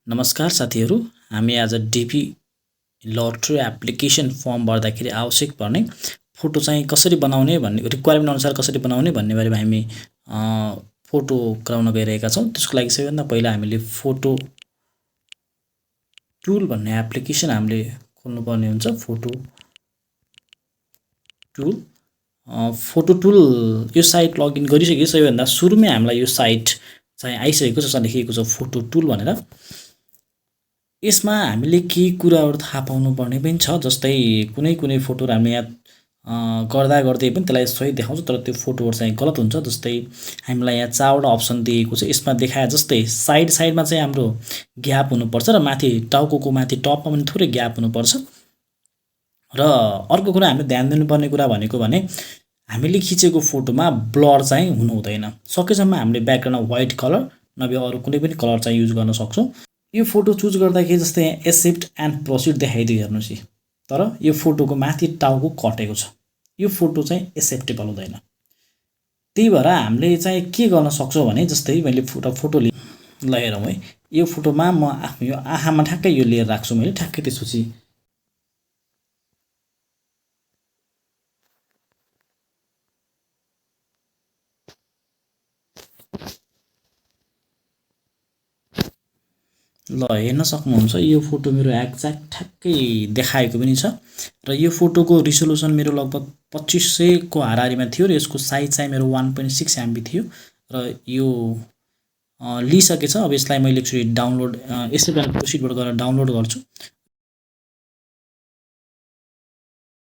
नमस्कार साथीहरू, हामी आज डिपी लटरी एप्लिकेसन फर्म भर्दाखेरि आवश्यक पर्ने फोटो चाहिँ कसरी बनाउने भन्ने रिक्वायरमेन्ट अनुसार कसरी बनाउने भन्ने बारेमा हामी फोटो गराउन गइरहेका छौं। त्यसको लागि सबैभन्दा पहिला हामीले फोटो टुल भन्ने एप्लिकेसन हामीले खोल्नुपर्ने हुन्छ। फोटो टुल यो साइट लगइन गरिसके सबैभन्दा सुरुमै हामीलाई यो साइट चाहिँ आइसकेको छ, जसमा लेखिएको छ फोटो टुल भनेर। यसमा हामीले केही कुराहरू थाहा पाउनुपर्ने पनि छ, जस्तै कुनै फोटोहरू हामीले यहाँ गर्दै पनि त्यसलाई सही देखाउँछ, तर त्यो फोटोहरू चाहिँ गलत हुन्छ। जस्तै हामीलाई यहाँ 4 वटा अप्सन दिएको छ। यसमा देखाए जस्तै साइडमा चाहिँ हाम्रो ग्याप हुनुपर्छ र माथि टाउकोको माथि टपमा पनि थोरै ग्याप हुनुपर्छ। र अर्को कुरा हामीले ध्यान दिनुपर्ने कुरा भनेको भने हामीले खिचेको फोटोमा ब्लर चाहिँ हुनु हुँदैन। सकेसम्म हामीले ब्याकग्राउन्डमा व्हाइट कलर नभए अरू कुनै पनि कलर चाहिँ युज गर्न सक्छौं। यो फोटो चुज गर्दाखेरि जस्तै यहाँ एक्सेप्ट एन्ड प्रोसिड देखाइदियो हेर्नुस्, तर यो फोटोको माथि टाउको कटेको छ। यो फोटो चाहिँ एक्सेप्टेबल हुँदैन। त्यही भएर हामीले चाहिँ के गर्न सक्छौं भने जस्तै मैले फोटो ल हेरौँ है। यो फोटोमा म आफ्नो यो आँखामा ठ्याक्कै यो लिएर राख्छु मैले, ठ्याक्कै त्यसपछि ल हेर्न सक्नुहुन्छ यो फोटो मेरो एक्ज्याक्ट ठ्याक्कै देखाएको पनि छ। र यो फोटोको रिजोल्युसन मेरो लगभग 2500 को हाराहारीमा थियो र यसको साइज चाहिँ मेरो 1.6 MB थियो। र यो लिइसकेछ। अब यसलाई मैले एक्चुअली डाउनलोड एक्सेप्ट एन्ड प्रोसिडबाट गएर डाउनलोड गर्छु